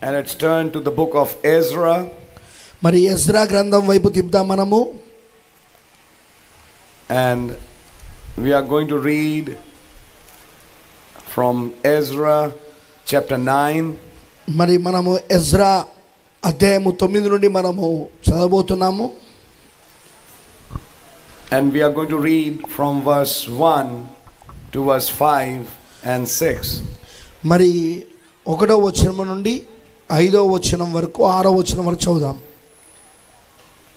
And let's turn to the book of Ezra. మరి Ezra గ్రంథం వైపు తిప్పుదాం మనము. And we are going to read from Ezra chapter 9. మరి మనము ఎజ్రా అధ్యాయము 9 నుండి మనము చదవబోతున్నాము. And we are going to read from verse 1 to verse 5 and 6. మరి 1వ వచనం నుండి 5వ వచనం వరకు 6వ వచనం వరకు చదువుదాం.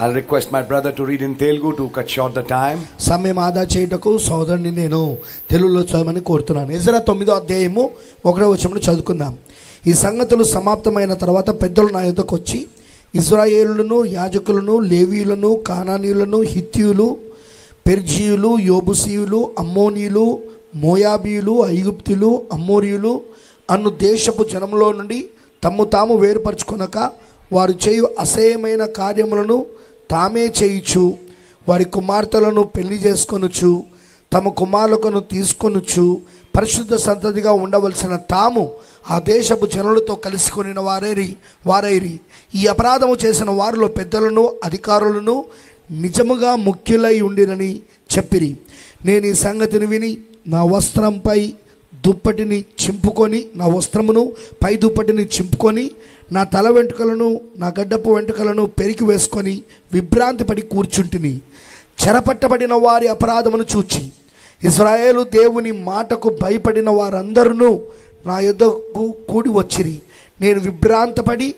I'll request my brother to read in Telugu to cut short the time. సమయం ఆదా చేయుటకు సోదరుని నేను తెలుగులో చదవమని కోరుతున్నాను. ఎజ్రా 9వ అధ్యాయము 1వ వచనం చదువుకుందాం. ఈ సంగతులు సమాప్తమైన తర్వాత పెద్దలు నా యొద్దకు వచ్చి ఇశ్రాయేలులను, యాజకులను, లేవీయులను, కానానీయులను, హిత్తీయులు, పెర్జీయులు, యోబుసీయులు, అమ్మోనీయులు, మోయాబీయులు, ఐగుప్తులు, అమ్మోరీయులు అన్ను దేశపు జనములో నుండి తమ్ము తాము వేరుపరచుకొనక వారు చేయు అసహ్యమైన కార్యములను తామే చేయుచు వారి కుమార్తెలను పెళ్లి చేసుకొనుచు తమ కుమారులను తీసుకొనుచు పరిశుద్ధ సంతతిగా ఉండవలసిన తాము ఆ దేశపు జనులతో కలుసుకొనిన వారైరి. ఈ అపరాధము చేసిన వారిలో పెద్దలను, అధికారులను నిజముగా ముఖ్యులై ఉండిరని చెప్పిరి. నేను ఈ సంగతిని విని నా వస్త్రంపై దుప్పటిని చింపుకొని, నా వస్త్రమును పై దుప్పటిని చింపుకొని, నా తల వెంట్రుకలను, నా గడ్డపు వెంట్రుకలను పెరికి వేసుకొని విభ్రాంతి పడి కూర్చుంటిని. చెరపట్టబడిన వారి అపరాధమును చూచి ఇశ్రాయేలు దేవుని మాటకు భయపడిన వారందరూ నా యొద్దకు కూడి వచ్చిరి. నేను విభ్రాంతపడి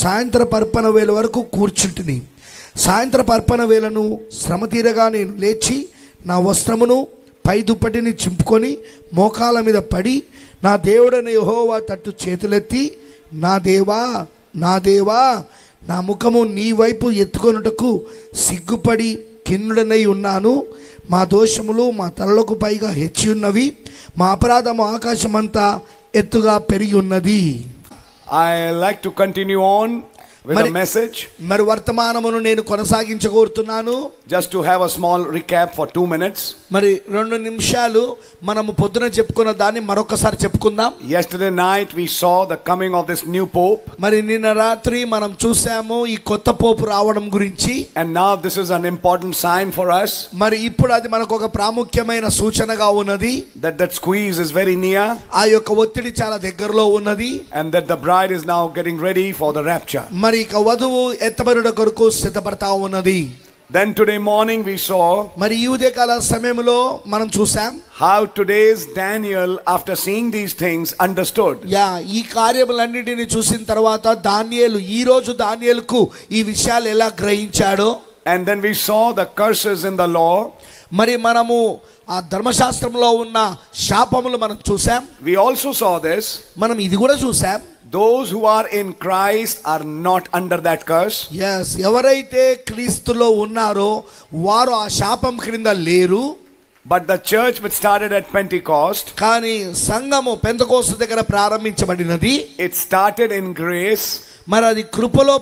సాయంత్రపు అర్పణ వేళ వరకు కూర్చుంటిని. సాయంత్రపు అర్పణ వేళను శ్రమ తీరగా నేను లేచి నా వస్త్రమును పై దుప్పటిని చింపుకొని మోకాల మీద పడి నా దేవుడైన యెహోవా తట్టు చేతులెత్తి, నా దేవా, నా దేవా, నా ముఖము నీ వైపు ఎత్తుకొనుటకు సిగ్గుపడి కిన్నుడనై ఉన్నాను. మా దోషములు మా తలలకు పైగా హెచ్చి ఉన్నవి, మా అపరాధము ఆకాశమంతా ఎత్తుగా పెరిగి ఉన్నది. I like to continue on with a message. మరి వర్తమానమును నేను కొనసాగించగోరుతున్నాను. Just to have a small recap for 2 minutes. మరి 2 నిమిషాలు మనము పొద్దున చెప్పుకున్న దాన్ని మరొకసారి చెప్పుకుందాం. Yesterday night we saw the coming of this new pope. మరి నిన్న రాత్రి మనం చూసాము ఈ కొత్త పోపు రావడం గురించి. And now this is an important sign for us. మరి ఇప్పుడు అది మనకు ఒక ప్రాముఖ్యమైన సూచనగా ఉన్నది. That squeeze is very near. ఆ యొక్క ఒత్తిడి చాలా దగ్గరలో ఉన్నది. And that the bride is now getting ready for the rapture. మరి ఇక వధువు ఎత్తబడుట కొరకు సిద్ధపడతా ఉన్నది. Then today morning we saw మరి ఈ ఉదయకాల సమయంలో మనం చూసాం how today's Daniel, after seeing these things, understood. ఈ కార్యములన్నిటిని చూసిన తర్వాత దానియేలు, ఈ రోజు దానియేలుకు ఈ విషయాలు ఎలా గ్రహించాడో. And then we saw the curses in the law. మరి మనము ఆ ధర్మశాస్త్రంలో ఉన్న శాపములు మనం చూసాం. We also saw this. మనం ఇది కూడా చూసాం. Those who are in Christ are not under that curse. Yes, ఎవరైతే క్రీస్తులో ఉన్నారో వారు ఆ శాపం క్రింద లేరు. But the church which started at Pentecost, కానీ సంఘము పెంతెకోస్తు దగ్గర ప్రారంభించబడినది. it started in grace. మరి అది కృపలో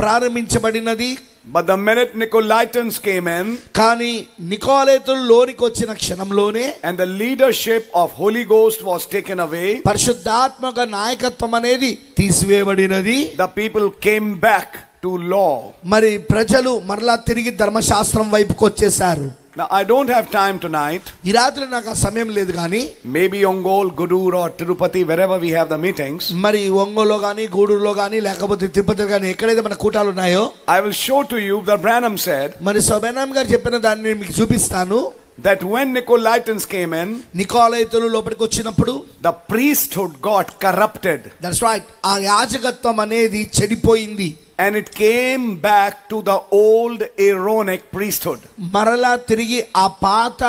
ప్రారంభించబడినది. But the minute Nicolaitans came in, కానీ నికోలైతులు లోనికి వచ్చిన క్షణంలోనే, and the leadership of Holy Ghost was taken away, పరిశుద్ధాత్మక నాయకత్వం అనేది తీసివేయబడినది. the people came back to law. మరి ప్రజలు మరలా తిరిగి ధర్మశాస్త్రం వైపుకు వచ్చేసారు. Now I don't have time tonight. ఈ రాత్రి నాకు ఆ సమయం లేదు కానీ maybe Ongole, Gudur or Tirupati, wherever we have the meetings, మరి ఒంగోలులో కానీ గూడూరులో కానీ లేకపోతే తిరుపతి కానీ ఎక్కడైతే మన కూటాలు ఉన్నాయో I will show to you that Branham said మరి సోబెనామ్ గారు చెప్పిన దాన్ని నేను మీకు చూపిస్తాను. that when Nicolaitans came in, నికోలైతులు లోపలికి వచ్చినప్పుడు the priesthood got corrupted. That's right, ఆ యాజకత్వం అనేది చెడిపోయింది. And it came back to the old Aaronic priesthood. మరలా తిరిగి ఆ పాత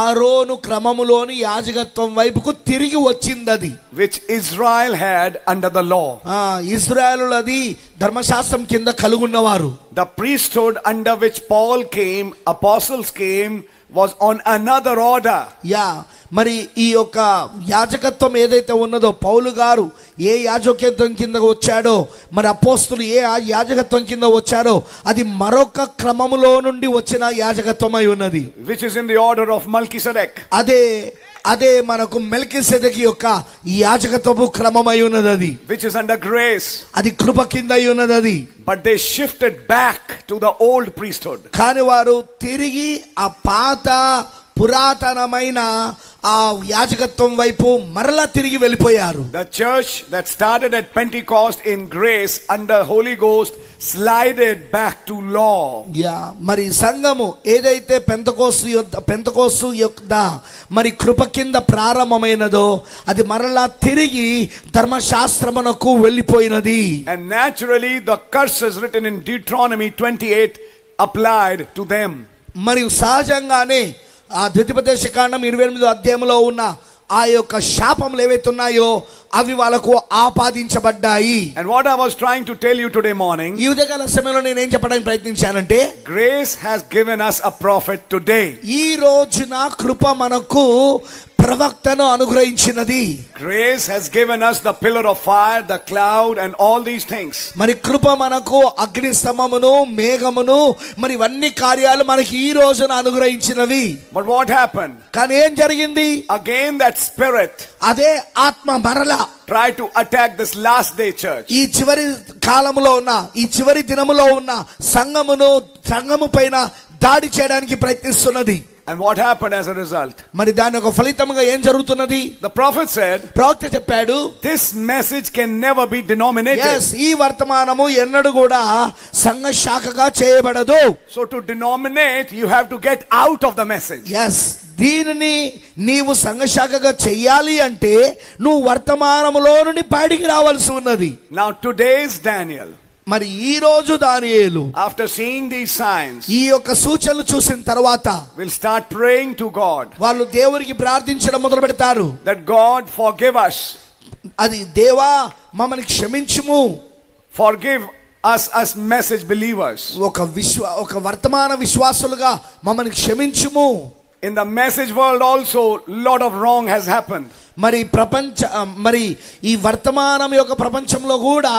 ఆరోను క్రమములోని యాజకత్వం వైపుకు తిరిగి వచ్చింది అది. which Israel had under the law. ఇశ్రాయేలులది ధర్మశాస్త్రం కింద కలుగున్నవారు. The priesthood under which Paul came, apostles came, was on another order. మరి ఈ యొక్క యాజకత్వం ఏదైతే ఉన్నదో పౌలు గారు ఏ యాజకత్వం కింద వచ్చాడో, మరి అపోస్తులు ఏ యాజకత్వం కింద వచ్చారో అది మరొక క్రమములో నుండి వచ్చిన యాజకత్వం అయి ఉన్నది. which is in the order of Melchizedek. అదే అదే మనకు మెల్కీసెదెకు యొక్క యాజకత్వపు క్రమమై ఉన్నది అది, which is under grace. అది కృప కింద అయి ఉన్నది అది. But they shifted back to the old priesthood. కానీ వారు తిరిగి ఆ పాత పురాతనమైన ఆ యాజకత్వం వైపు మరలా తిరిగి వెళ్ళిపోయారు. The church that started at Pentecost in grace under Holy Ghost slided back to law. మరి సంఘము ఏదైతే పెంతెకోస్తు యొక్క మరి కృప కింద ప్రారంభమైనదో అది మరలా తిరిగి ధర్మశాస్త్రమునకు వెళ్ళిపోయినది. And naturally the curses written in Deuteronomy 28 applied to them. మరియు సహజంగానే ఆ ద్వితీయోపదేశకాండం 28వ అధ్యాయంలో ఉన్న ఆ యొక్క శాపములు ఏవైతే ఉన్నాయో అవి వాళ్ళకు ఆపాదించబడ్డాయి. And what I was trying to tell you today morning, ఈ ఉదయకాల సమయంలో నేను ఏం చెప్పడానికి ప్రయత్నించానంటే, grace has given us a prophet today. ఈ రోజున కృప మనకు ప్రవక్తను అనుగ్రహించినది. Grace has given us the pillar of fire, the cloud and all these things. మరి కృప మనకు అగ్ని స్తంభమును మేఘమును మరి ఇవన్నీ కార్యాలు మనకి ఈ రోజున అనుగ్రహించినవి. But what happened? కానీ ఏం జరిగింది? Again that spirit అదే ఆత్మ మరలా tried to attack this last day church. ఈ చివరి కాలములో ఉన్న ఈ చివరి దినములో ఉన్న సంఘము పైన దాడి చేయడానికి ప్రయత్నిస్తున్నది. And what happened as a result? మరి దాని ఒక ఫలితంగా ఏం జరుగుతున్నది? The prophet said, ప్రవక్త చెప్పాడు, this message can never be denominated. yes, ఈ వర్తమానము ఎన్నడూ కూడా సంఘ శాఖగా చేయబడదు. So to denominate you have to get out of the message. yes, దీనిని నీవు సంఘ శాఖగా చెయ్యాలి అంటే నువ్వు వర్తమానములో నుండి బయటికి రావాల్సి ఉన్నది. Now today's Daniel, మరి ఈ రోజు దానియేలు after seeing these signs, ఈ యొక్క సూచనలు చూసిన తర్వాత will start praying to God. వాళ్ళు దేవునికి ప్రార్థించడం మొదలు పెడతారు. That God forgive us. అది దేవా మమ్మల్ని క్షమించుము. Forgive us as message believers. ఒక వర్తమాన విశ్వాసులుగా మమ్మల్ని క్షమించుము. In the message world also lot of wrong has happened. మరి ఈ వర్తమానం యొక్క ప్రపంచంలో కూడా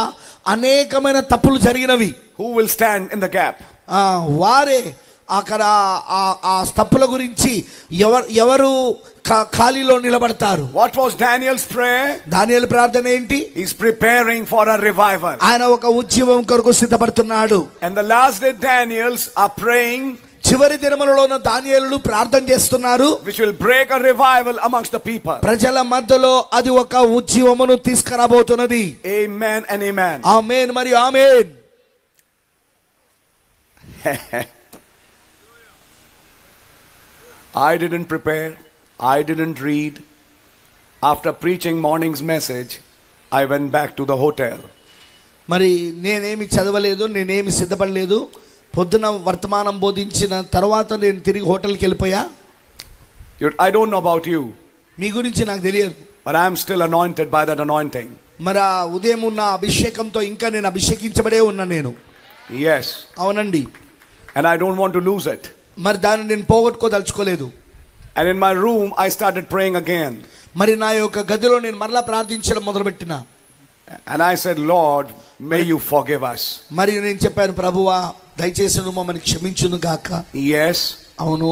అనేకమైన తప్పులు జరిగినవి. Who will stand in the gap? వారే అక్కడ ఆ తప్పుల గురించి ఎవరు ఖాళీలో నిలబడతారు? What was Daniel's prayer? దానియేలు ప్రార్థన ఏంటి? He's preparing for a revival. ఆయన ఒక ఉద్యమం కొరకు సిద్ధపడుతున్నాడు. And the last day Daniels are praying, చివరి దినములలో దానియేలు ప్రార్థన చేస్తున్నారు, which will break a revival amongst the people. ప్రజల మధ్యలో అది ఒక ఉద్యమమును తీసుకురాబోతున్నది. Amen and amen. ఆమేన్ మరియు ఆమేన్. I didn't prepare, I didn't read. After preaching morning's message, I went back to the hotel. మరి నేనేమి చదవలేదు, నేనేమి సిద్ధపడలేదు. పొద్దున వర్తమానం బోధించిన తర్వాత నేను తిరిగి హోటల్కి వెళ్ళిపోయా. I don't know about you, మీ గురించి నాకు తెలియదు, but I am still anointed by that anointing. మరి ఆ ఉదయం ఉన్న అభిషేకంతో ఇంకా నేను అభిషేకించబడే ఉన్నా నేను. Yes. అవునండి. And I don't want to lose it. మరి దాన్ని నేను పోగొట్టుకోదలుచుకోలేదు. And in my room I started praying again. మరి నా యొక్క గదిలో నేను మరలా ప్రార్థించడం మొదలుపెట్టినా. And I said, Lord, may you forgive us. మరి నేను చెప్పాను, ప్రభువా దయచేసి నువ్వు మమ్మల్ని క్షమించును గాక. Yes. అవును.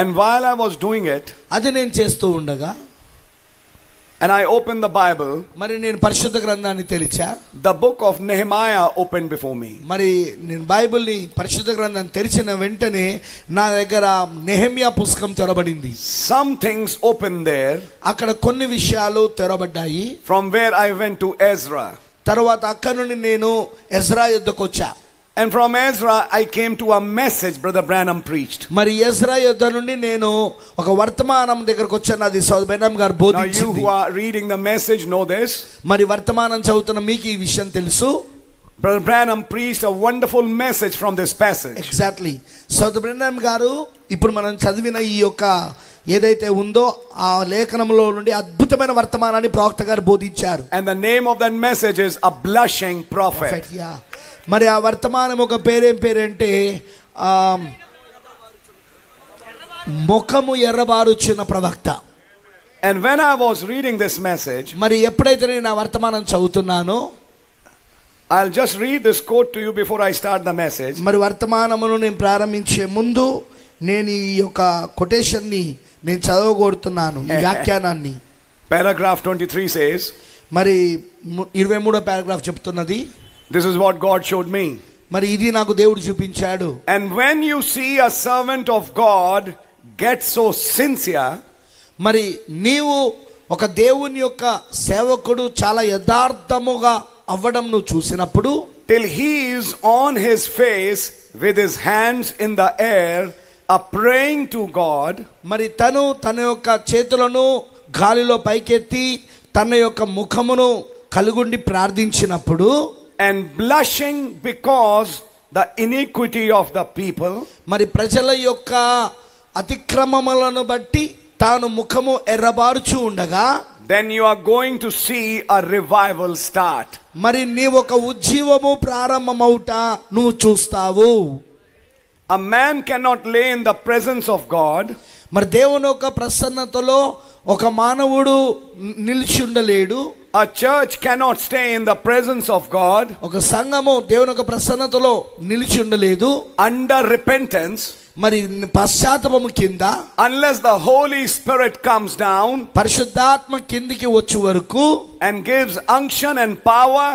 And while I was doing it, అది నేను చేస్తూ ఉండగా, and I opened the Bible, మరి నేను పరిశుద్ధ గ్రంథాన్ని తెరిచా. the book of Nehemiah opened before me. మరి నేను బైబిల్ని పరిశుద్ధ గ్రంథాన్ని తెరిచిన వెంటనే నా దగ్గర నెహెమ్యా పుస్తకం తెరబడింది. Some things opened there. అక్కడ కొన్ని విషయాలు తెరబడ్డాయి. From where I went to Ezra. తర్వాత అక్కడ నుండి నేను ఎజ్రా యుద్ధకు వచ్చా. And from Ezra I came to a message Brother Branham preached. మరి ఎజ్రా యుద్ధ నుండి నేను ఒక వర్తమానం దగ్గరకు వచ్చాను. అది సోదర్ బ్రహ్నం గారు బోధించింది. Now you who are reading the message know this. మరి వర్తమానం చదువుతున్న మీకు ఈ విషయం తెలుసు. Brother Branham preached a wonderful message from this passage. Exactly. సోదర్ బ్రహ్నం గారు ఇప్పుడు మనం చదివిన ఈ యొక్క ఏదైతే ఉందో ఆ లేఖనంలో నుండి అద్భుతమైన వర్తమానాన్ని ప్రవక్త గారు బోధించారు. And the name of that message is a blushing prophet. మరి ఆ వర్తమానం ఒక పేరేంటే ముఖము ఎర్రబారుచున్న ప్రవక్త. And when I was reading this message, మరి ఎప్పుడైతే నేను ఆ వర్తమానం చదువుతున్నానో, I'll just read this quote to you before I start the message. మరి వర్తమానమును నేను ప్రారంభించే ముందు నేను ఈ యొక్క కొటేషన్ ని నేను చదవగోరుతున్నాను ఈ వ్యాఖ్యానాన్ని. Paragraph 23 says, మరి 23వ పారాగ్రాఫ్ చెప్తున్నది, this is what God showed me. మరి ఇది నాకు దేవుడు చూపించాడు. And when you see a servant of God get so sincere, మరి నీవు ఒక దేవుని యొక్క సేవకుడు చాలా యథార్థముగా అవ్వడం నువ్వు చూసినప్పుడు, till he is on his face with his hands in the air, praying to God, మరి తన యొక్క చేతులను గాలిలో పైకెత్తి తన యొక్క ముఖమును కలుగుండి ప్రార్థించినప్పుడు, and blushing because the iniquity of the people, మరి ప్రజల యొక్క అతిక్రమములను బట్టి తాను ముఖము ఎర్రబారుచు ఉండగా, then you are going to see a revival start. మరి నీవు ఒక ఉజ్జీవము ప్రారంభమవుట నువ్వు చూస్తావు. A man cannot lay in the presence of God, మరి దేవుని యొక్క ప్రసన్నతలో ఒక మానవుడు నిలిచి ఉండలేడు. a church cannot stay in the presence of God, ఒక సంఘము దేవుని యొక్క ప్రసన్నతలో నిలిచి ఉండలేదు under repentance, మరి పశ్చాత్తాపము కింద, unless the Holy Spirit comes down పరిశుద్ధాత్మ కిందికి వచ్చే వరకు and gives unction and power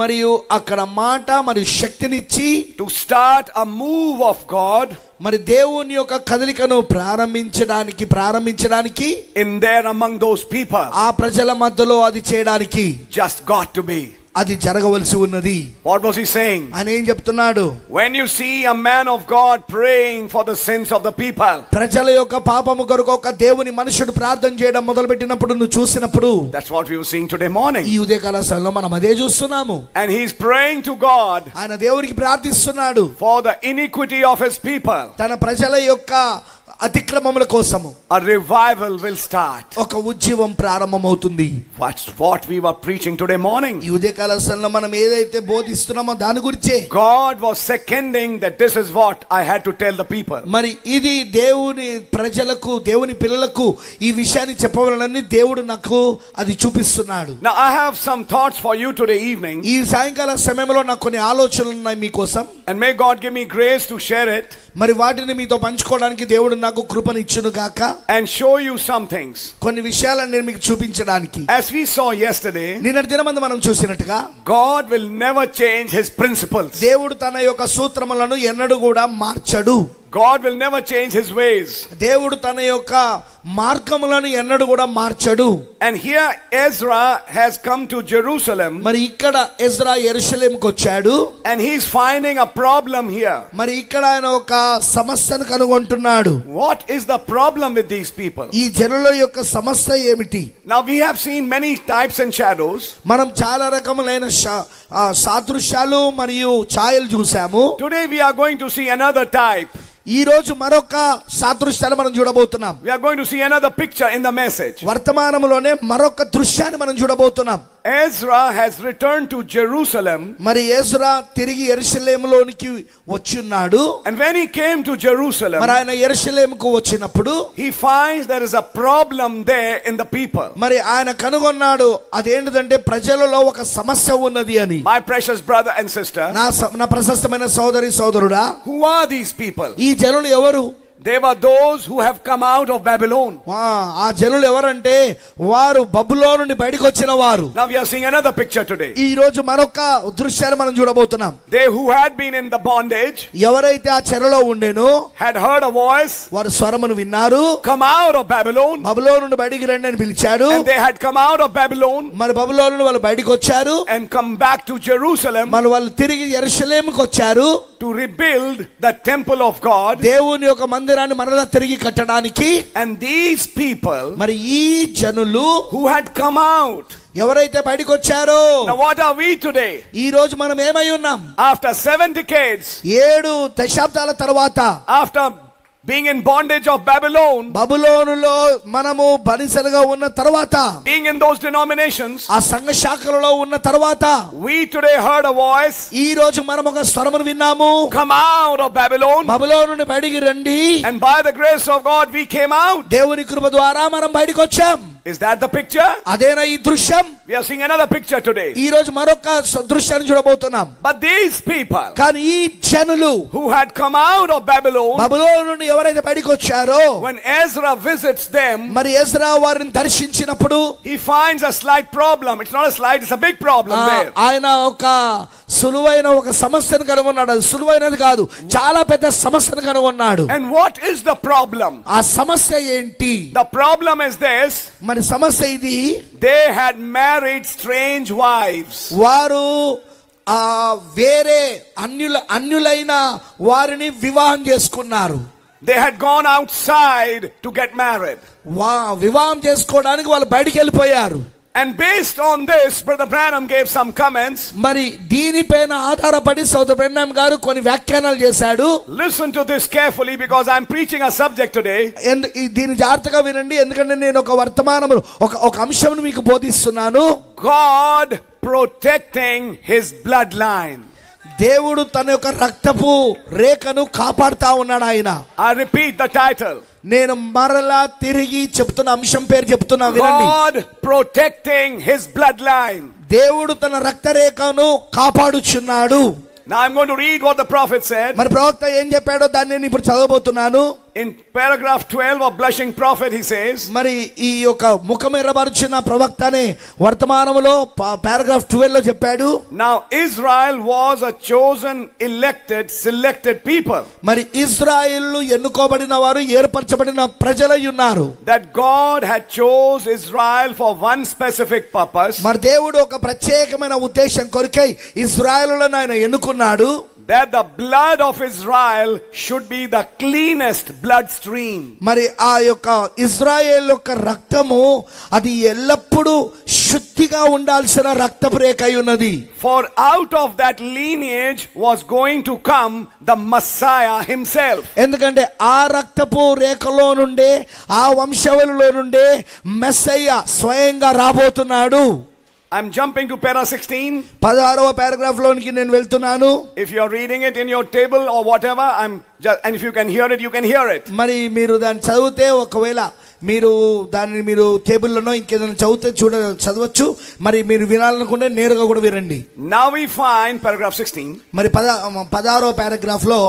మరియు అక్కడ మాట మరియు శక్తినిచ్చి to start a move of God మరి దేవుని యొక్క కదలికను ప్రారంభించడానికి in there among those people, ఆ ప్రజల మధ్యలో అది చేయడానికి just got to be. అది జరగవలసి ఉన్నది. What was he saying? అని ఏం చెప్తున్నాడు? When you see a man of God praying for the sins of the people, ప్రజల యొక్క పాపము కొరకు ఒక దేవుని మనుషుడు ప్రార్థన చేయడం మొదలుపెట్టినప్పుడు నువ్వు చూసినప్పుడు, that's what we were seeing today morning. ఈ ఉదయకాల సమయంలో మనం అదే చూస్తున్నాము. And he's praying to God ఆయన దేవునికి ప్రార్థిస్తున్నాడు for the iniquity of his people. తన ప్రజల యొక్క అతిక్రమముల కోసము. A revival will start. ఒక ఉజ్జీవం ప్రారంభమవుతుంది. That's what we were preaching today morning. ఈ ఉదయకాల సమయంలో మనం ఏదైతే బోధిస్తున్నామో దాని గురించే God was seconding that this is what I had to tell the people. మరి ఇది దేవుని ప్రజలకు దేవుని పిల్లలకు ఈ విషయాన్ని చెప్పవాలని దేవుడు నాకు అది చూపిస్తున్నాడు. Now I have some thoughts for you today evening. ఈ సాయంకాల సమయంలో నాకు కొన్ని ఆలోచనలు ఉన్నాయి మీకోసం. And may God give me grace to share it. మరి వాటిని మీతో పంచుకోవడానికి దేవుడు నాకు కృపను ఇచ్చును గాక. And show you some things. కొన్ని విషయాలను నేను మీకు చూపించడానికి. As we saw yesterday, నిన్నటి దినమందు మనం చూసినట్టుగా God will never change his principles. దేవుడు తన యొక్క సూత్రములను ఎన్నడూ కూడా మార్చడు. God will never change his ways. దేవుడు తన యొక్క మార్గములను ఎన్నడూ కూడా మార్చడు. And here Ezra has come to Jerusalem. మరి ఇక్కడ ఎజ్రా యెరూషలేముకు వచ్చాడు. And he's finding a problem here. మరి ఇక్కడ ఆయన ఒక సమస్యను కనుగొంటున్నాడు. What is the problem with these people? ఈ జనుల యొక్క సమస్య ఏమిటి? Now we have seen many types and shadows. మనం చాలా రకములైన సాదృశ్యాలు మరియు ఛాయలు చూసాము. Today we are going to see another type. ఈ రోజు మరొక సాదృశ్యాన్ని మనం చూడబోతున్నాం. We are going to see another picture in the message. వర్తమానంలోనే మరొక దృశ్యాన్ని మనం చూడబోతున్నాం. Ezra has returned to Jerusalem. మరి ఎజ్రా తిరిగి యెరూషలేములోనికి వచ్చున్నాడు. And when he came to Jerusalem, మరి ఆయన యెరూషలేముకు వచ్చినప్పుడు he finds there is a problem there in the people. మరి ఆయన కనుగొన్నాడు అదేంటంటే ప్రజలలో ఒక సమస్య ఉన్నది అని. My precious brother and sister, నా ప్రశస్తమైన సోదరి సోదరుడా, who are these people? ఈ జనులు ఎవరు? They were those who have come out of Babylon. ఆ జనులు ఎవరంటే వారు బబులోను నుండి బయటికి వచ్చిన వారు. Now we are seeing another picture today. ఈ రోజు మరొక దృశ్యాన్ని మనం చూడబోతున్నాం. They who had been in the bondage, ఎవరైతే ఆ చెరలో ఉండేనో, had heard a voice, వారు స్వరమును విన్నారు. come out of Babylon. బబులోను నుండి బయటికి రండి అని పిలిచాడు. And they had come out of Babylon. మరి బబులోను నుండి వాళ్ళు బయటికి వచ్చారు. And come back to Jerusalem. మరి వాళ్ళు తిరిగి యెరూషలేముకు వచ్చారు. To rebuild the temple of God. దేవుని యొక్క మందిరాన్ని మరలా తిరిగి కట్టడానికి. And these people, మరి ఈ జనులు who had come out, ఎవరైతే బయటికి వచ్చారో, now what are we today? ఈ రోజు మనం ఏమై ఉన్నాం? After 7 decades, 7 దశాబ్దాల తర్వాత, after being in bondage of Babylon, బబులోనులో మనము బానిసలుగా ఉన్న తర్వాత, being in those denominations, ఆ సంఘ శాఖలలో ఉన్న తర్వాత, we today heard a voice, ఈ రోజు మనం ఒక స్వరమును విన్నాము. come out of Babylon. బబులోను నుండి బయటికి రండి. And by the grace of God we came out. దేవుని కృప ద్వారా మనం బయటికి వచ్చాం. Is that the picture? అదేనా ఈ దృశ్యం? We are seeing another picture today. ఈ రోజు మరొక దృశ్యాన్ని చూడబోతున్నాం. But these people కానీ ఈ జనులు who had come out of Babylon, బబులోను నుండి ఎవరైతే బయటికి వచ్చారో, when Ezra visits them, మరి ఎజ్రా వారిని దర్శించినప్పుడు he finds a slight problem. It's not a slight, it's a big problem there. ఆయన ఒక సులువైన ఒక సమస్యను కనుగొన్నాడు. అది సులువైనది కాదు, చాలా పెద్ద సమస్యను కనుగొన్నాడు. And what is the problem? ఆ సమస్య ఏంటి? The problem is this. మరి సమస్య ఇది, They had married strange wives. వారు వేరే అన్యులైన వారిని వివాహం చేసుకున్నారు. They had gone outside to get married. వివాహం చేసుకోవడానికి వాళ్ళు బయటికి వెళ్ళిపోయారు. And based on this, Brother Branham gave some comments. మరి దీనిపైన ఆధారపడి సోదరుడు బ్రహ్నాం గారు కొన్ని వ్యాఖ్యానాలు చేశాడు. Listen to this carefully because I'm preaching a subject today. దీని జాగ్రత్తగా వినండి, ఎందుకంటే నేను ఒక వర్తమానము ఒక అంశమును మీకు బోధిస్తున్నాను. God protecting his bloodline. దేవుడు తన యొక్క రక్తపు రేఖను కాపాడుతా ఉన్నాడు ఆయన. I repeat the title. నేను మరలా తిరిగి చెప్తున్న అంశం పేరు చెప్తున్నా, వినండి. God protecting his bloodline. దేవుడు తన రక్తరేఖను కాపాడుచున్నాడు. Now I'm going to read what the prophet said. మరి ప్రవక్త ఏం చెప్పాడో దాన్ని నేను ఇప్పుడు చదవబోతున్నాను. In paragraph 12 of Blushing Prophet he says, మరి ఈ యొక్క ముఖం ఎర్రబరుచున్న ప్రవక్త అనే వర్తమానములో పారాగ్రాఫ్ 12 లో చెప్పాడు. Now Israel was a chosen, elected, selected people. మరి ఇశ్రాయేలు ఎన్నుకోబడిన వారు, ఏర్పరచబడిన ప్రజలై ఉన్నారు. That God had chose Israel for one specific purpose. మరి దేవుడు ఒక ప్రత్యేకమైన ఉద్దేశం కొరకై ఇశ్రాయేలులను ఆయన ఎన్నుకున్నాడు. That the blood of Israel should be the cleanest blood stream. మరి ఆ యొక్క ఇశ్రాయేలు యొక్క రక్తము అది ఎల్లప్పుడూ శుద్ధిగా ఉండాల్సిన రక్తపు రేఖ అయి ఉన్నది. For out of that lineage was going to come the Messiah himself. ఎందుకంటే ఆ రక్తపు రేఖలో నుండే, ఆ వంశవళిలో నుండే మెస్సయ్య స్వయంగా రాబోతున్నాడు. I'm jumping to para 16. 16వ paragraph లోనికి నేను వెళ్తున్నాను. If you are reading it in your table or whatever, and if you can hear it, you can hear it. మరి మీరు దాన్ని చదివితే, ఒకవేళ మీరు దాన్ని మీరు టేబుల్లోనో ఇంకేదైనా చదవచ్చు. మరి మీరు వినాలనుకుంటే నేరుగా కూడా వినండి. Now we find paragraph 16. మరి 16వ పారాగ్రాఫ్ లో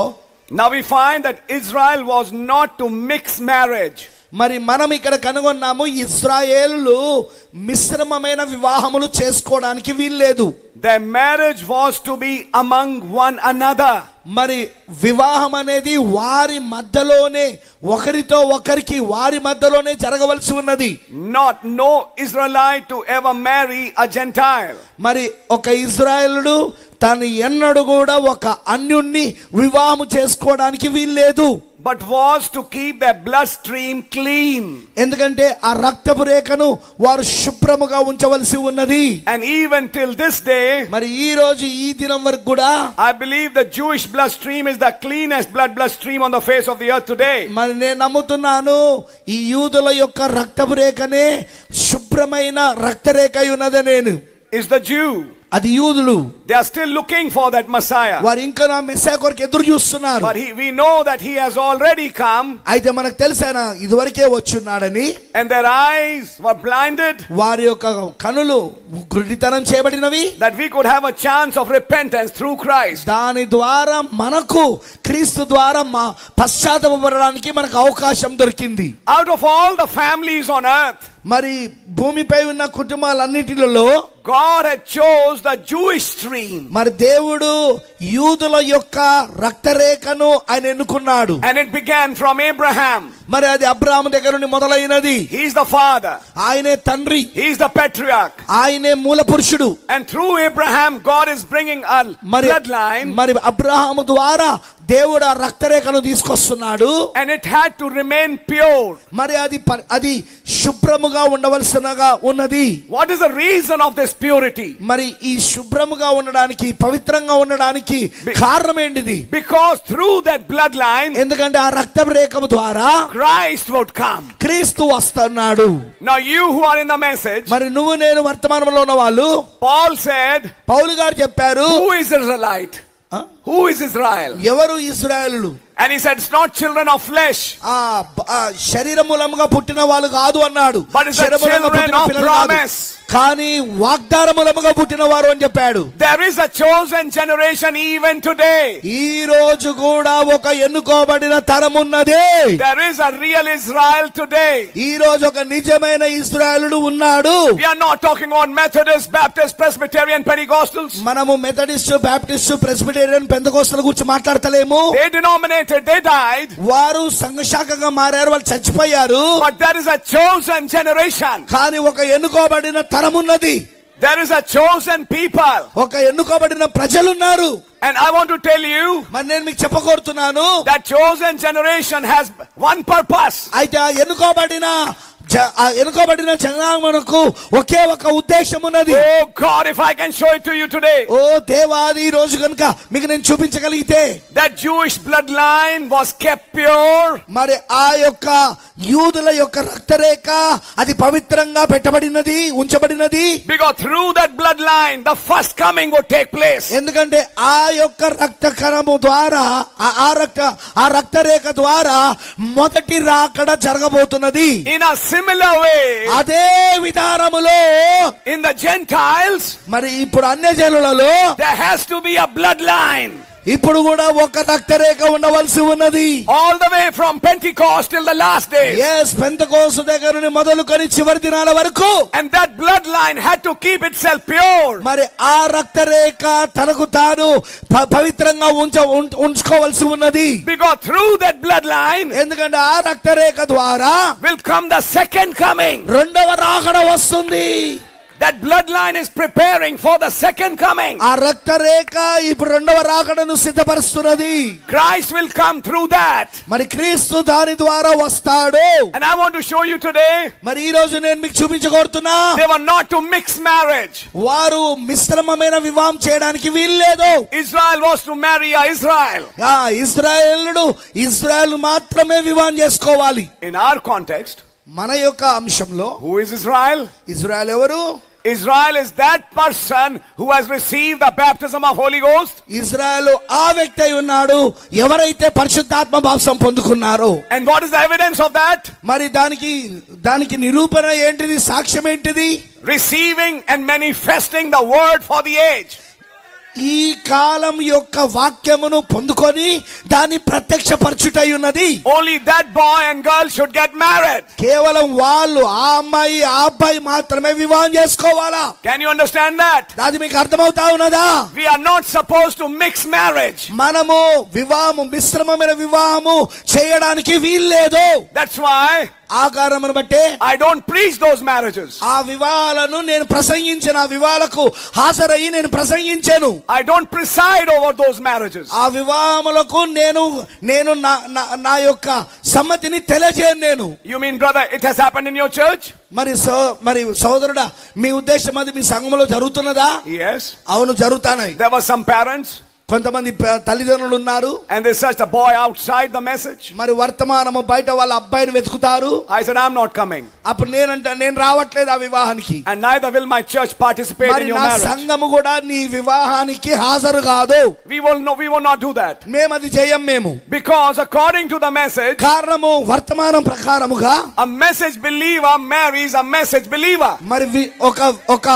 Now we find that Israel was not to mix marriage. మరి మనం ఇక్కడ కనుగొన్నాము, ఇశ్రాయేలు మిశ్రమమైన వివాహములు చేసుకోవడానికి వీల్లేదు. Their marriage was to be among one another. మరి వివాహం అనేది వారి మధ్యలోనే, ఒకరితో ఒకరికి వారి మధ్యలోనే జరగవలసి ఉన్నది. No Israelite to ever marry a Gentile. మరి ఒక ఇశ్రాయేలుడు తను ఎన్నడూ కూడా ఒక అన్యుణ్ణి వివాహం చేసుకోవడానికి వీల్లేదు. But was to keep their blood stream clean. ఎందుకంటే ఆ రక్తపు రేఖను వారు శుభ్రముగా ఉంచవలసి ఉన్నది. And even till this day, మరి ఈ రోజు ఈ దినం వరకు కూడా I believe the Jewish blood stream is the cleanest blood stream on the face of the earth today. మరి నేను నమ్ముతున్నాను, ఈ యూదుల యొక్క రక్తపు రేఖనే శుభ్రమైన రక్తరేఖ ఉన్నది. నేను is the Jew. అది యూదులు. They are still looking for that Messiah. వారు ఇంకా నా మెస్సయా కొరకు ఎదురు చూస్తున్నారు. But we know that he has already come. అయితే మనకు తెలుసు ఆయన ఇదివరకే వచ్చున్నాడని. And their eyes were blinded. వారి యొక్క కనులు గుడ్డితనం చేయబడినవి. That we could have a chance of repentance through Christ. దాని ద్వారా మనకు క్రీస్తు ద్వారా పశ్చాత్తాపపడడానికి మనకు అవకాశం దొరికింది. Out of all the families on earth, మరి భూమిపై ఉన్న కుటుంబాలన్నిటిలో God had chose the Jewish stream. మరి దేవుడు యూదుల యొక్క రక్తరేఖను ఆయన ఎన్నుకున్నాడు. And it began from Abraham. మరి అది అబ్రహాము దగ్గర నుండి మొదలైనది. He is the father. ఆయనే తండ్రి. He is the patriarch. ఆయనే మూల పురుషుడు. And through Abraham God is bringing a bloodline. మరి అబ్రహాము ద్వారా దేవుడు ఆ రక్తరేఖను తీసుకొస్తున్నాడు. And it had to remain pure. మరి అది శుభ్రముగా ఉండవలసినగా ఉన్నది. What is the reason of this purity? మరి ఈ శుభ్రముగా ఉండడానికి, పవిత్రంగా ఉండడానికి కారణం ఏంటిది? Because through that bloodline, ఎందుకంటే ఆ రక్తరేఖ ద్వారా Christ would come. క్రీస్తు వస్తున్నాడు. Now you who are in the message, మరి నువ్వు నేను వర్తమానంలో ఉన్న వాళ్ళు, Paul said, పౌలు గారు చెప్పారు, who is Israelite? Who is Israel? ఎవరు ఇశ్రాయేలులు? And he said, it's not children of flesh. శరీర మూలముగా పుట్టిన వాళ్ళు కాదు అన్నాడు. But it's the children of promise. కానీ వాగ్దానములముగా పుట్టిన వారు అని చెప్పాడు. There is a chosen generation even today. ఈ రోజు కూడా ఒక ఎన్నుకోబడిన తరం ఉన్నది. There is a real Israel today. ఈ రోజు ఒక నిజమైన ఇశ్రాయేలుడు ఉన్నాడు. We are not talking on Methodist, Baptist, Presbyterian, Pentecostals. మనము మెథడిస్ట్, బాప్టిస్ట్, ప్రెస్బిటేరియన్, పెంతెకోస్తల గురించి మాట్లాడతలేము. They denominated, they died. వారు సంఘశాఖగా మారారు, వాళ్ళు చచ్చిపోయారు. But there is a chosen generation. కానీ ఒక ఎన్నుకోబడిన తరం ఉన్నది. There is a chosen people. ఒక ఎన్నుకోబడిన ప్రజలున్నారు. And I want to tell you మరి నేను మీకు చెప్పగోరుతున్నాను, that chosen generation has one purpose. అయితే ఆ ఎన్నుకోబడిన జనాంగమునకు ఒకే ఒక ఉద్దేశం ఉన్నది. Oh God, if I can show it to you today. ఓ దేవాది, ఈ రోజు కనుక మీకు నేను చూపించగలిగితే, that Jewish bloodline was kept pure. మరి ఆ యొక్క యూదుల యొక్క రక్తరేఖ అది పవిత్రంగా పెట్టబడినది, ఉంచబడినది. Because through that bloodline the first coming would take place. ఎందుకంటే ఆ యొక్క రక్తకణము ద్వారా, ఆ రక్తరేఖ ద్వారా మొదటి రాకడ జరగబోతున్నది. In a similar way, అదే విధానములో in the Gentiles, మరి ఇప్పుడు అన్యజనులలో there has to be a bloodline. ఇప్పుడు కూడా ఒక రక్తరేఖ ఉండవలసి ఉన్నది. All the way from Pentecost till the last day. yes, Pentecost దగ్గర నుండి మొదలుకొని చివరి దినాల వరకు. And that bloodline had to keep itself pure. మరి ఆ రక్తరేఖ తనకు తాను పవిత్రంగా ఉంచుకోవలసి ఉన్నది. Because through that bloodline, ఎందుకంటే ఆ రక్తరేఖ ద్వారా will come the second coming. రెండవ రాకడ వస్తుంది. That bloodline is preparing for the second coming. ఆ రక్తరేఖ ఇప్పుడు రెండవ రాకడను సిద్ధపరుస్తున్నది. Christ will come through that. మరి క్రీస్తు దాని ద్వారా వస్తాడు. And I want to show you today, మరి ఈ రోజు నేను మీకు చూపించగోరుతున్నా, they were not to mix marriage. వారు మిశ్రమమైన వివాహం చేయడానికి వీల్లేదు. Israel was to marry Israel. Israel మాత్రమే వివాహం చేసుకోవాలి. In our context, మన యొక్క అంశంలో, who is Israel? ఇజ్రాయెల్ ఎవరు? Israel is that person who has received the baptism of Holy Ghost. Israel ఆ వ్యక్తి అయి ఉన్నాడు ఎవరైతే పరిశుద్ధాత్మ బాప్తిసం పొందుకున్నారో. And what is the evidence of that? మరి దానికి నిరూపణ ఏంటిది? సాక్ష్యం ఏంటిది? Receiving and manifesting the word for the age. ఈ కాలం యొక్క వాక్యమును పొందుకొని దాన్ని ప్రత్యక్షపరచుటై ఉన్నది. Only that boy and girl should get married. కేవలం వాళ్ళు, ఆ అమ్మాయి ఆ అబ్బాయి మాత్రమే వివాహం చేసుకోవాలా? Can you understand that? అది మీకు అర్థమవుతా ఉన్నదా? We are not supposed to mix marriage. మనము మిశ్రమమైన వివాహము చేయడానికి వీల్లేదు. That's why ఆ కారణమును బట్టే I don't preach those marriages. ఆ వివాహాలను నేను ప్రసంగించిన, ఆ వివాహాలకు హాజరయ్యి నేను ప్రసంగించాను. I don't preside over those marriages. ఆ వివాహములకు నేను నా యొక్క సమ్మతిని తెలియజేయను నేను. You mean, brother, it has happened in your church? మరి సోదరుడా, మీ ఉద్దేశం అది మీ సంఘములో జరుగుతున్నదా? Yes. అవును, జరుగుతాయి. There were some parents, కొంతమంది తల్లిదండ్రులు ఉన్నారు, and they searched the boy outside the message. మరి వర్తమానము బయట వాళ్ళ అబ్బాయిని వెతుకుతారు. I said, I'm not coming. అప్పుడు నేను రావట్లేదు ఆ వివాహానికి. And neither will my church participate in your marriage. సంఘము కూడా నీ వివాహానికి హాజరు కాదు. We will not do that. మేము అది చేయం. మేము Because according to the message, కారణము వర్తమానం ప్రకారముగా a message believer marries a message believer. మరి ఒక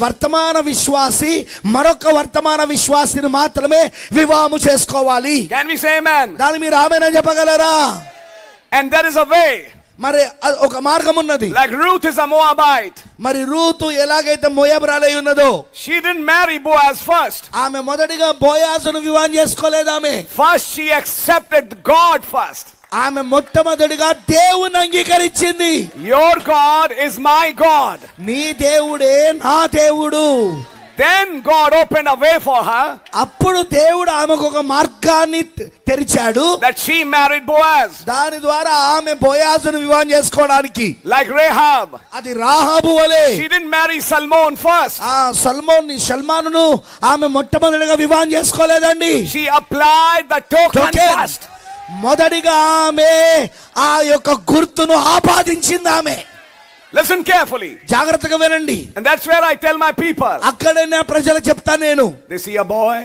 వర్తమాన విశ్వాసి మరొక వర్తమాన విశ్వాసిని మాత్రమే వివాహము చేసుకోవాలి. Can we say amen? దాని మీరు ఆమేన్ అని చెప్పగలరా? And there is a way. మరి ఒక మార్గం ఉన్నది. Like Ruth is a Moabite. మరి రూతు ఎలాగైతే మోయాబురాలై ఉన్నదో, she didn't marry Boaz first. ఆమె మొదటిగా బోయాజును వివాహం చేసుకోలేదు. ఆమె first she accepted God first. ఆమె మొట్టమొదటిగా దేవుని అంగీకరించింది. Your God is my God. నీ దేవుడే నా దేవుడు. Then God opened a way for her. అప్పుడు దేవుడు ఆమెకు ఒక మార్గాన్ని తెరిచాడు. That she married Boaz. దాని ద్వారా ఆమె బోయాజును వివాహం చేసుకోవడానికి. Like Rahab. అది రాహాబు వలె. She didn't marry Salmon first. సల్మానును ఆమె మొట్టమొదటిగా వివాహం చేసుకోలేదండి. She applied the token first. మొదటిగా ఆమె ఆ యొక్క గుర్తును ఆపాదించింది. ఆమె listen carefully. జాగ్రత్తగా వినండి. And that's where I tell my people. అక్కడే నా ప్రజలకు చెప్తా నేను. They see a boy.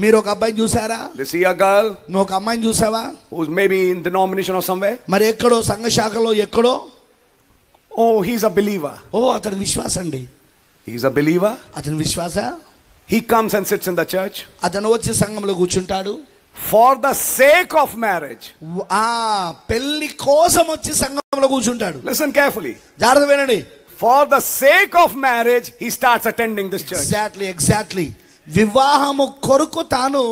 మీరు ఒక అబ్బాయిని చూసారా? They see a girl. నువ్వు ఒక అమ్మాయిని చూసావా? Who's maybe in denomination or somewhere. మరి ఎక్కడో సంఘ శాఖలో ఎక్కడో Oh, he's a believer. ఓ అతను విశ్వాస అండి, He's a believer. అతను విశ్వాస. He comes and sits in the church. అతను వచ్చి సంఘంలో కూర్చుంటాడు. For the sake of marriage. ఆ పెళ్లి కోసం వచ్చి సంఘంలో కూర్చుంటాడు. Listen carefully. జాగ్రత్త వినండి. For the sake of marriage, he starts attending this church. Exactly వివాహము కొరకు తాను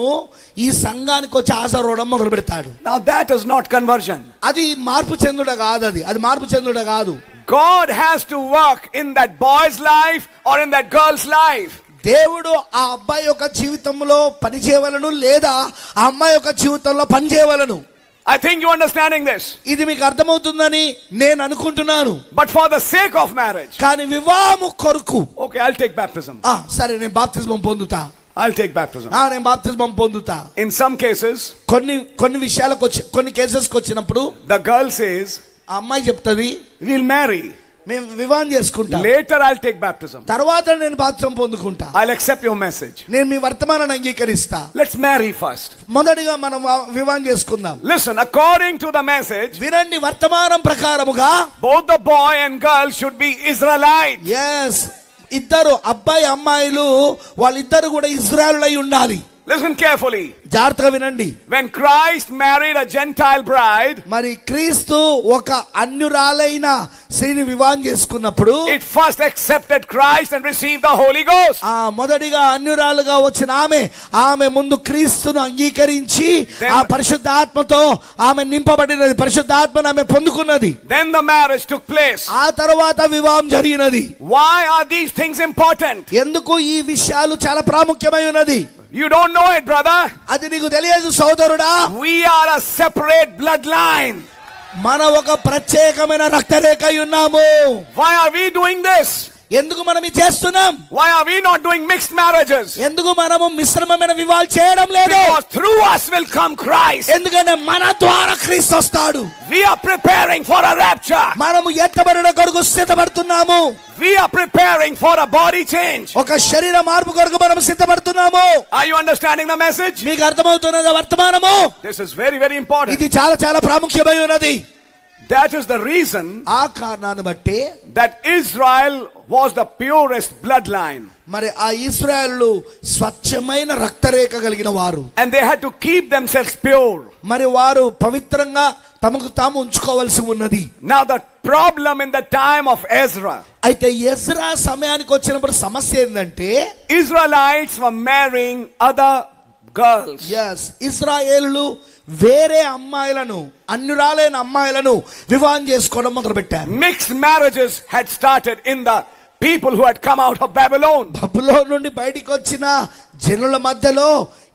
ఈ సంఘానికి వచ్చి హాజరవడం మొదలు పెడతాడు. Now that is not conversion. అది మార్పు చెందుట కాదు, అది మార్పు చెందుట కాదు. God has to work in that boy's life or in that girl's life. దేవుడు ఆ అబ్బాయి యొక్క జీవితంలో పని చేయవలను, లేదా ఆ అమ్మాయి యొక్క జీవితంలో పని చేయవలను. I think you understanding this. ఇది మీకు అర్థమవుతుందని నేను అనుకుంటున్నాను. But for the sake of marriage. కానీ వివాహము కొరకు. Okay, I'll take baptism. సరే నేను బాప్తిస్మం పొందుతా. I'll take baptism. నేను బాప్తిస్మం పొందుతా. In some cases, కొన్ని విషయాలకు కొన్ని కేసెస్కి వచ్చినప్పుడు the girl says, ఆ అమ్మాయి చెప్తుంది, we'll marry. మేము వివాహం చేసుకుంటా. Later I'll take baptism. తర్వాత నేను బాప్తిస్మం పొందుకుంటా. I'll accept your message. నేను మీ వర్తమానాన్ని అంగీకరిస్తా. Let's marry first. మొదటిగా మనం వివాహం చేసుకుందాం. Listen, according to the message, వినండి, వర్తమానం ప్రకారముగా both the boy and girl should be Israelites. yes, ఇద్దరు అబ్బాయి అమ్మాయిలు వాళ్ళిద్దరు కూడా ఇజ్రాయేలులై ఉండాలి. Listen carefully. జాగ్రత్తగా వినండి. When Christ married a Gentile bride, మరి క్రీస్తు ఒక అన్యురాలైన స్త్రీని వివాహం చేసుకున్నప్పుడు it first accepted Christ and received the Holy Ghost. మొదటిగా అన్యురాలుగా వచ్చిన ఆమె ముందు క్రీస్తును అంగీకరించి ఆ పరిశుద్ధాత్మతో ఆమె నింపబడినది, పరిశుద్ధాత్మను ఆమె పొందుకున్నది. Then the marriage took place. ఆ తర్వాత వివాహం జరిగినది. Why are these things important? ఎందుకు ఈ విషయాలు చాలా ప్రాముఖ్యమై ఉన్నది? You don't know it, brother. అది నీకు తెలియదు సోదరుడా. We are a separate bloodline. మన ఒక ప్రత్యేకమైన రక్తరేఖ ఉన్నాము. Why are we doing this? ఎందుకు మనం ఇది చేస్తున్నాం? Why are we not doing mixed marriages? ఎందుకు మనము మిశ్రమమైన వివాహాలు చేయడం లేదు? Because through us will come Christ. ఎందుకంటే మన ద్వారా క్రీస్తు వస్తాడు. We are preparing for a rapture. మనము ఎత్తబడిన కొరకు సిద్ధపడుతున్నాము. We are preparing for a body change. ఒక శరీర మార్పు కొరకు మనం సిద్ధపడుతున్నాము. Are you understanding the message? మీకు అర్థమవుతున్నదా వర్తమానము? This is very, very important. ఇది చాలా చాలా ప్రాముఖ్యమై ఉన్నది. That is the reason ఆ కారణాన్ని బట్టి that Israel was the purest bloodline. మరి ఆ ఇశ్రాయేలు స్వచ్ఛమైన రక్తరేఖ కలిగిన వారు. And they had to keep themselves pure. మరి వారు పవిత్రంగా తమకు తాము ఉంచుకోవాల్సి ఉన్నది. Now the problem in the time of Ezra, అయితే ఎజ్రా సమయానికి వచ్చినప్పుడు సమస్య ఏంటంటే Israelites were marrying other girls. yes, ఇశ్రాయేలు వేరే అమ్మాయిలను, అన్యురాలైన అమ్మాయిలను వివాహం చేసుకోవడం మొదలు పెట్టారు. Mixed marriages had started in the people who had come out of Babylon. బబులోను నుండి బయటికి వచ్చిన జనుల మధ్యలో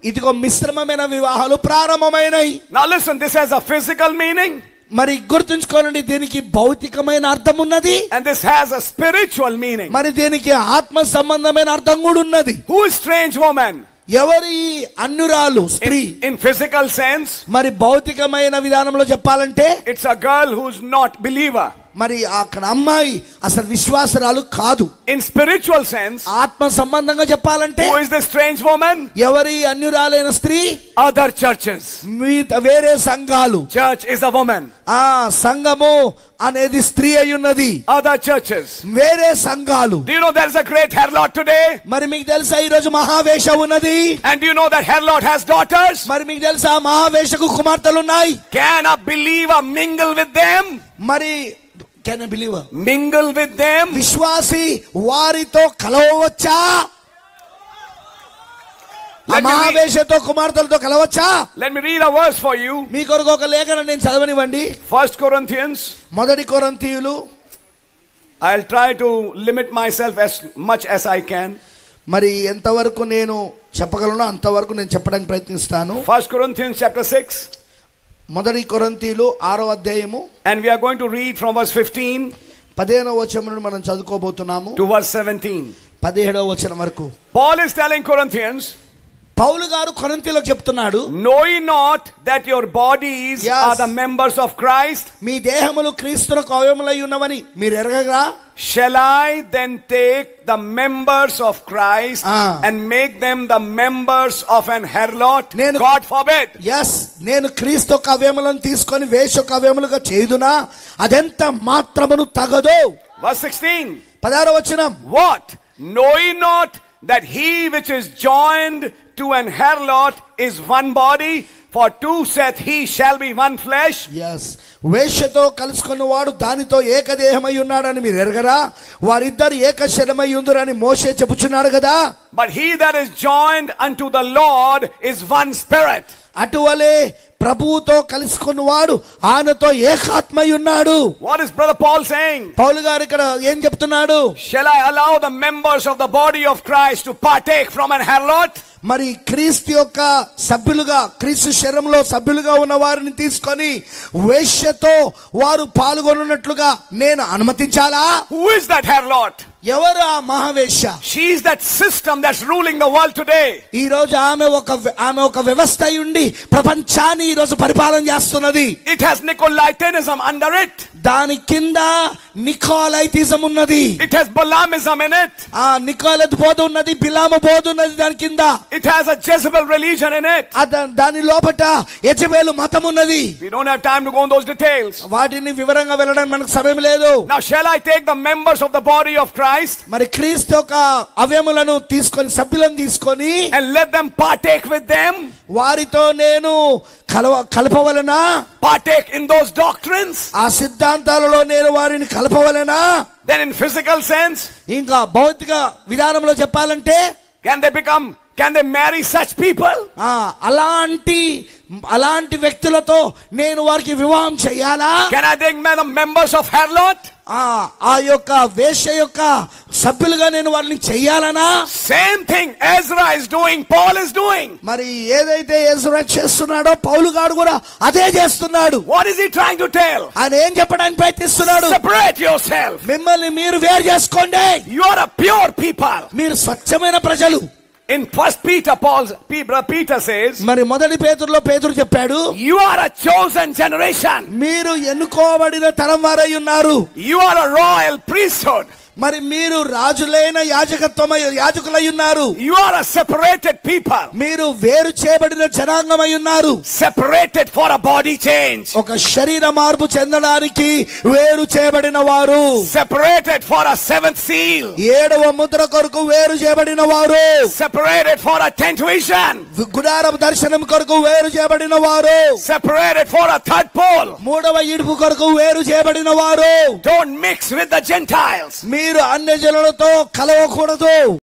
ఇదిగో మిశ్రమమైన వివాహాలు ప్రారంభమైనాయి. Now listen, this has a physical meaning. మరి గుర్తుంచుకోనండి, దీనికి భౌతికమైన అర్థం ఉన్నది. And this has a spiritual meaning. మరి దీనికి ఆత్మ సంబంధమైన అర్థం కూడా ఉన్నది. Who is strange woman? ఎవరి అన్యురాలు స్త్రీ? In physical sense, మరి భౌతికమైన విధానంలో చెప్పాలంటే it's a girl who's not believer. మరి అక్కడ అమ్మాయి అసలు విశ్వాసరాలు కాదు. In spiritual sense, ఆత్మ సంబంధంగా చెప్పాలంటే who is the strange woman? ఎవరి అన్యురాలైన స్త్రీ? Other churches. వేరే సంఘాలు. Church is a woman. సంఘము అనేది స్త్రీ అయి ఉన్నది. Other churches. వేరే సంఘాలు. Do you know there is a great Herod today? మరి మీకు తెలుసా ఈ రోజు మహావేష ఉన్నది? And do you know that Herod has daughters? మరి మీకు తెలుసా మహావేషకు కుమార్తెలు ఉన్నాయి? Can a believer mingle with them? మరి can a believer mingle with them? విశ్వాసి వారితో కలవవచ్చా? మహావేషతో కుమార్తెలతో కలవచ్చా? Let me read a verse for you. మీ కొరకు ఒక లేఖనం నేను చదవనివ్వండి. 1 Corinthians. మొదటి కొరింథీయులు. I'll try to limit myself as much as I can. మరి ఎంతవరకు నేను చెప్పగలను అంతవరకు నేను చెప్పడానికి ప్రయత్నిస్తాను. 1 Corinthians chapter 6. మొదటి కొరింథీయులు 6వ అధ్యాయము. And we are going to read from verse 15 15వ వచనం నుండి మనం చదువుకోబోతున్నాము. to verse 17. 17వ వచనం వరకు. Paul is telling Corinthians, పౌలు గారు కొరింథీయులకు చెప్తున్నాడు, know ye not that your bodies are the members of Christ? మీ దేహములు క్రీస్తునకు అవయములై ఉన్నవని మీరు ఎరగరా? Shall I then take the members of Christ and make them the members of an harlot? God forbid. Yes, నేను క్రీస్తు యొక్క అవయములను తీసుకొని వేశ్య యొక్క అవయములుగా చేయుదునా? అదెంత మాత్రమును తగదు. Verse 16. 16వ వచనం. What? Know ye not that he which is joined to an harlot is one body? For two saith he shall be one flesh. Yes. వేశ్యతో కలుసుకున్నవాడు దానితో ఏకదేహమై ఉన్నాడని మీరు ఎరగరా? వారిద్దరు ఏక శరీరమై ఉందురని మోషే చెప్పుచున్నాడు కదా. But he that is joined unto the Lord is one spirit. అటువలే ప్రభువుతో కలుసుకున్నవాడు ఆయనతో ఏకాత్మై ఉన్నాడు. What is brother Paul saying? పౌలు గారు ఇక్కడ ఏం చెప్తున్నాడు? Shall I allow the members of the body of Christ to partake from an harlot? మరి క్రీస్తు యొక్క సభ్యులుగా, క్రీస్తు శరీరంలో సభ్యులుగా ఉన్న వారిని తీసుకొని వేశ్యతో వారు పాల్గొన్నట్లుగా నేను అనుమతించాలా? Who is that harlot? ఎవరు ఆ మహావేశ్య? She is that system that's ruling the world today. ఈ రోజు ఆమె ఒక వ్యవస్థ ఉండి ప్రపంచాన్ని ఈ రోజు పరిపాలన చేస్తున్నది. It has Nicolaitanism under it. దాని కింద నికోలైటిజం ఉన్నది. It has Balaamism in it. ఆ నికోలైట్ బోధ ఉన్నది, బిలాము బోధ ఉన్నది దాని కింద. It has a Jezebel religion in it. దాని లోపట యెజబెలు మతం ఉన్నది. We don't have time to go on those details. వాటిని వివరంగా వెళ్ళడానికి మనకు సమయం లేదు. Now shall I take the members of the body of Christ? మరి క్రీస్తు యొక్క అవయములను తీసుకొని, సభ్యులను తీసుకొని, and let them partake with them? వారితో నేను కలపవలనా? Partake in those doctrines? ఆ సిద్ధాంతాలలో నేను వారిని కలపవలనా? Then in physical sense, ఇంకా భౌతిక విధానంలో చెప్పాలంటే, can they marry such people? అలాంటి వ్యక్తులతో నేను వారికి వివాహం చేయాలా? Can I take the members of harlot? ఆ యొక్క వేశ్య యొక్క సభ్యులుగా నేను వారిని చెయ్యాలనా? Same thing Ezra is doing, Paul is doing. మరి ఏదైతే ఎజ్రా చేస్తున్నాడో పౌలు గారు కూడా అదే చేస్తున్నాడు. What is he trying to tell? ఆయన ఏం చెప్పడానికి ప్రయత్నిస్తున్నాడు? Separate yourself. మిమ్మల్ని మీరు వేరు చేసుకోండి. You are a pure people. మీరు స్వచ్ఛమైన ప్రజలు. In 1 Peter says, మరి మొదటి పేతురులో పేతురు చెప్పాడు, you are a chosen generation. మీరు ఎన్నుకోబడిన తరం వారై ఉన్నారు. You are a royal priesthood. మరి మీరు రాజులైన యాజకులై ఉన్నారు. You are a separated people. మీరు వేరు చేయబడిన జనాంగమై ఉన్నారు. Separated for a body change. ఒక శరీర మార్పు చెందడానికి వేరు చేయబడిన వారు. Separated for a 7th seal. 7వ ముద్ర కొరకు వేరు చేయబడిన వారు. Separated for a 10th vision. గుడార దర్శనం కొరకు వేరు చేయబడిన వారు. Separated for a 3rd pole. 3వ ఇడుపు కొరకు వేరు చేయబడిన వారు. Don't mix with the Gentiles. మీరు అన్యజనులతో కలవకూడదు.